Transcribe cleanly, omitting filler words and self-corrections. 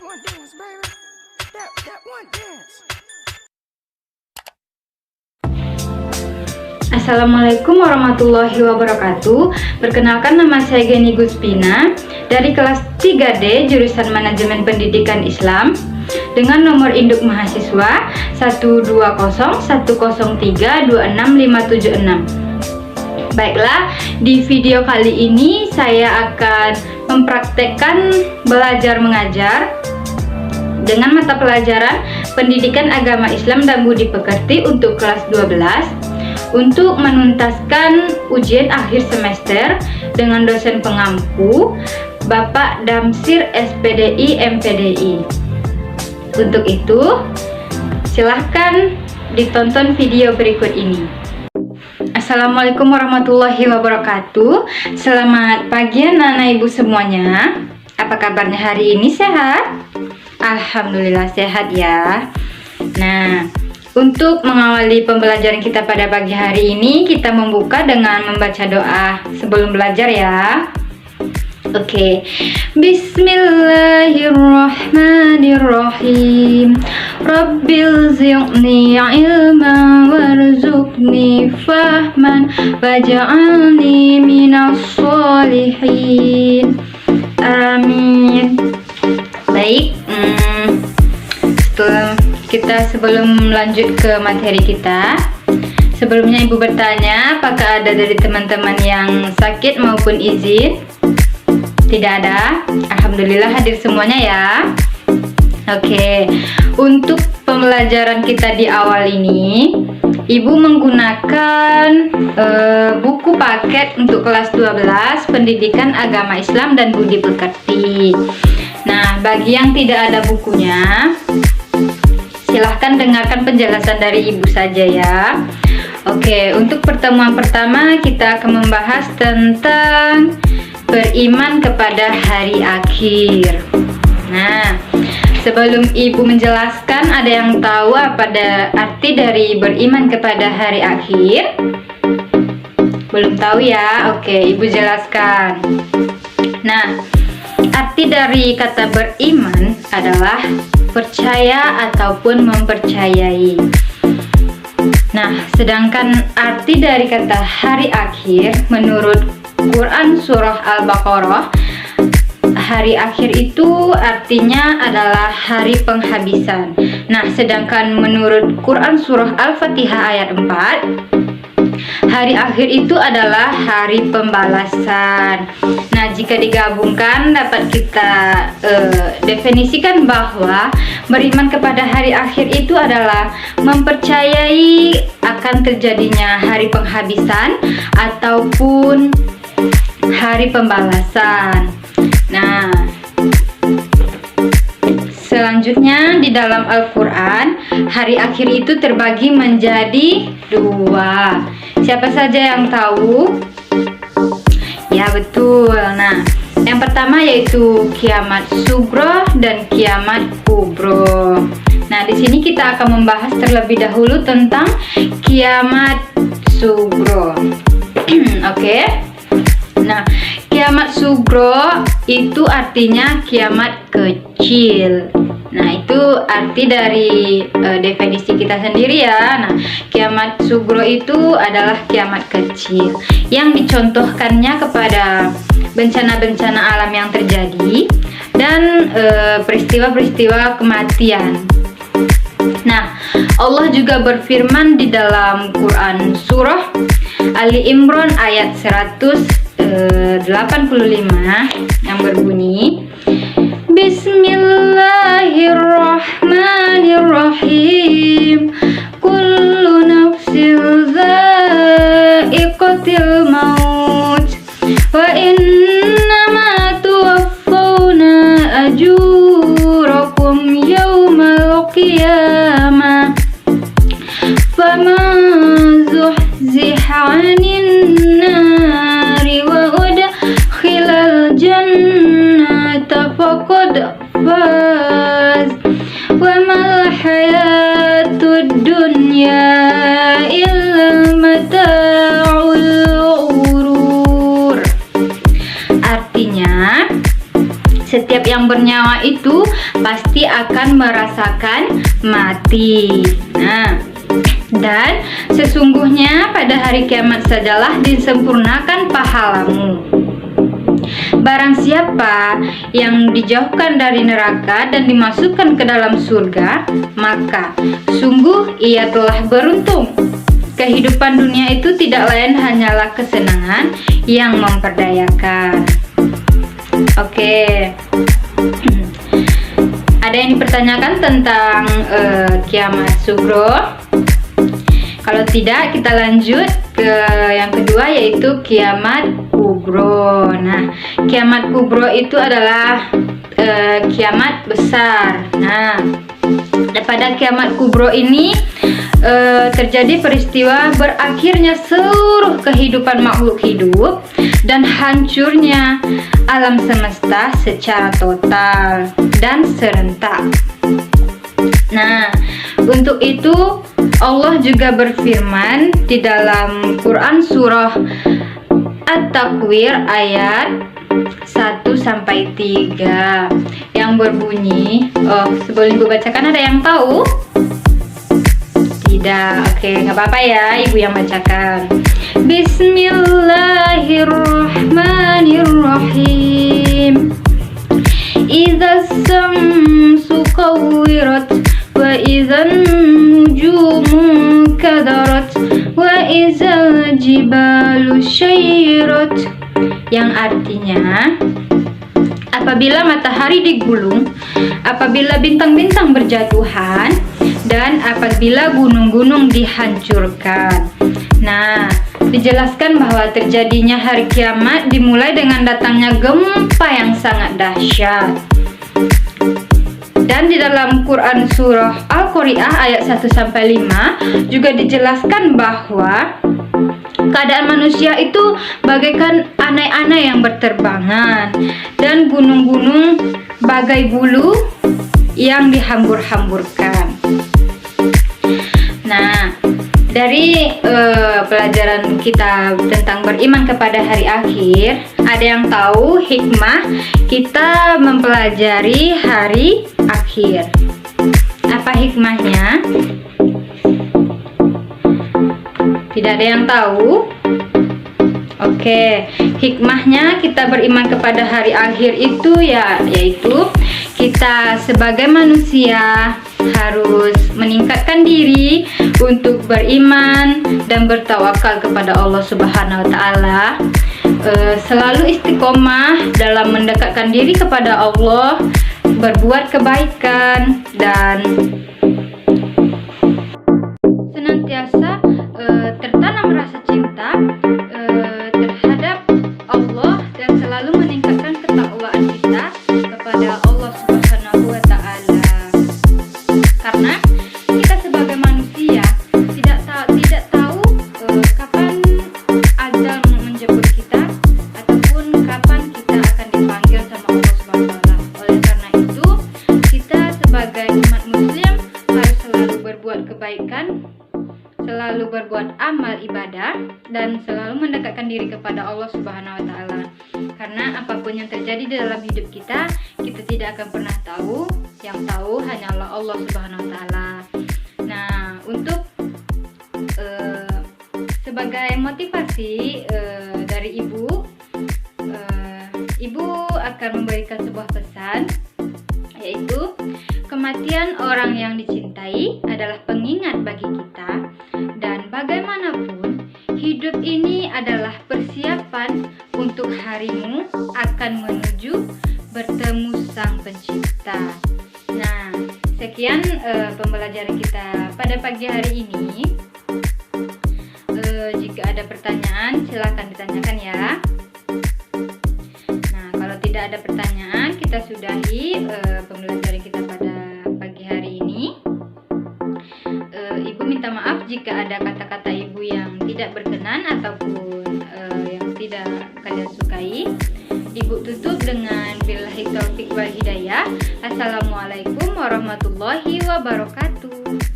one dance, baby. That one dance. Assalamualaikum warahmatullahi wabarakatuh. Perkenalkan, nama saya Geni Guspina dari kelas 3D jurusan Manajemen Pendidikan Islam dengan nomor induk mahasiswa 12010326576. Baiklah, di video kali ini saya akan mempraktekkan belajar mengajar dengan mata pelajaran Pendidikan Agama Islam dan Budi Pekerti untuk kelas 12 untuk menuntaskan ujian akhir semester dengan dosen pengampu Bapak Damsir SPDI MPDI. Untuk itu, silahkan ditonton video berikut ini. Assalamualaikum warahmatullahi wabarakatuh. Selamat pagi anak-anak ibu semuanya. Apa kabarnya hari ini, sehat? Alhamdulillah sehat ya. Nah, untuk mengawali pembelajaran kita pada pagi hari ini, kita membuka dengan membaca doa sebelum belajar ya. Oke. Bismillahirrahmanirrahim. Rabbil zi'ni ilman warzuqni fahman waj'alni minas sholihin. Amin. Baik, sebelum lanjut ke materi kita, sebelumnya ibu bertanya, apakah ada dari teman-teman yang sakit maupun izin? Tidak ada. Alhamdulillah hadir semuanya ya. Oke, untuk pembelajaran kita di awal ini, ibu menggunakan buku paket untuk kelas 12 Pendidikan Agama Islam dan Budi Pekerti. Nah, bagi yang tidak ada bukunya, silahkan dengarkan penjelasan dari ibu saja ya. Oke, untuk pertemuan pertama kita akan membahas tentang beriman kepada hari akhir. Nah, sebelum ibu menjelaskan, ada yang tahu apa arti dari beriman kepada hari akhir? Belum tahu ya? Oke, ibu jelaskan. Nah, arti dari kata beriman adalah percaya ataupun mempercayai. Nah, sedangkan arti dari kata hari akhir menurut Quran Surah Al-Baqarah, hari akhir itu artinya adalah hari penghabisan. Nah, sedangkan menurut Quran Surah Al-Fatihah ayat 4, hari akhir itu adalah hari pembalasan. Nah, jika digabungkan dapat kita definisikan bahwa beriman kepada hari akhir itu adalah mempercayai akan terjadinya hari penghabisan ataupun hari pembalasan. Nah, selanjutnya di dalam Al-Quran, hari akhir itu terbagi menjadi 2. Siapa saja yang tahu? Ya, betul. Nah, yang pertama yaitu kiamat sugro dan kiamat kubro. Nah, di sini kita akan membahas terlebih dahulu tentang kiamat sugro. Oke. Nah, kiamat sugro itu artinya kiamat kecil. Nah, itu arti dari definisi kita sendiri ya. Nah, kiamat sugro itu adalah kiamat kecil yang dicontohkannya kepada bencana-bencana alam yang terjadi dan peristiwa-peristiwa kematian. Nah, Allah juga berfirman di dalam Quran Surah Ali Imran ayat 185 yang berbunyi, Bismillahirrahmanirrahim. Kullu nafsin dha'iqatil maut wa innama tuwaffawna ajurakum yawmal qiyamah faman zuhziha 'anil nari wa udkhilal jannata faqad faz wa mal hayatud dunya illa mata'ul ghurur. Artinya, setiap yang bernyawa itu pasti akan merasakan mati. Nah, dan sesungguhnya pada hari kiamat sajalah disempurnakan pahalamu. Barang siapa yang dijauhkan dari neraka dan dimasukkan ke dalam surga, maka sungguh ia telah beruntung. Kehidupan dunia itu tidak lain hanyalah kesenangan yang memperdayakan. Oke. Ada yang dipertanyakan tentang kiamat sugro? Kalau tidak, kita lanjut ke yang kedua, yaitu kiamat kubro. Nah, kiamat kubro itu adalah kiamat besar. Nah, pada kiamat kubro ini terjadi peristiwa berakhirnya seluruh kehidupan makhluk hidup dan hancurnya alam semesta secara total dan serentak. Nah, untuk itu Allah juga berfirman di dalam Quran surah At-Takwir ayat 1-3 yang berbunyi, sebelum Ibu bacakan, ada yang tahu? Tidak, oke, nggak apa-apa ya, Ibu yang bacakan. Bismillahirrahmanirrahim. Idza samsu kuwirat wa idzan nujumu kadarat wa idzal jibalu syairat, yang artinya apabila matahari digulung, apabila bintang-bintang berjatuhan, dan apabila gunung-gunung dihancurkan. Nah, dijelaskan bahwa terjadinya hari kiamat dimulai dengan datangnya gempa yang sangat dahsyat. Dan di dalam Quran surah Al-Qari'ah ayat 1-5 juga dijelaskan bahwa keadaan manusia itu bagaikan anai-anai yang berterbangan dan gunung-gunung bagai bulu yang dihambur-hamburkan. Nah, dari pelajaran kita tentang beriman kepada hari akhir, ada yang tahu hikmah kita mempelajari hari akhir? Apa hikmahnya? Tidak ada yang tahu? Oke, hikmahnya kita beriman kepada hari akhir itu yaitu kita sebagai manusia harus meningkatkan diri untuk beriman dan bertawakal kepada Allah Subhanahu wa Ta'ala, selalu istiqomah dalam mendekatkan diri kepada Allah, berbuat kebaikan, dan senantiasa tertanam rasa cinta terhadap Allah dan selalu meningkatkan ketakwaan kita kepada Allah Subhanahu wa Ta'ala. Karena kita sebagai manusia tidak tahu kapan ajal menjemput kita ataupun kapan kita akan dipanggil sama Allah Subhanahu wa Ta'ala. Oleh karena itu, kita sebagai umat muslim harus selalu berbuat kebaikan, selalu berbuat amal ibadah, dan selalu mendekatkan diri kepada Allah Subhanahu wa Ta'ala. Karena apapun yang terjadi di dalam hidup kita, kita tidak akan pernah tahu. Yang tahu hanyalah Allah Subhanahu wa Ta'ala. Nah, untuk sebagai motivasi dari Ibu, Ibu akan memberikan sebuah pesan, yaitu kematian orang yang dicintai adalah pengingat bagi kita, dan bagaimanapun hidup ini adalah persiapan untuk harimu akan menuju bertemu Sang Pencipta. Nah, sekian pembelajaran kita pada pagi hari ini. Jika ada pertanyaan, silakan ditanyakan ya. Nah, kalau tidak ada pertanyaan, kita sudahi pembelajaran kita pada pagi hari ini. Ibu minta maaf jika ada kata-kata Ibu yang tidak berkenan ataupun yang tidak kalian sukai. Ibu tutup dengan billahi taufik wal hidayah. Assalamualaikum warahmatullahi wabarakatuh.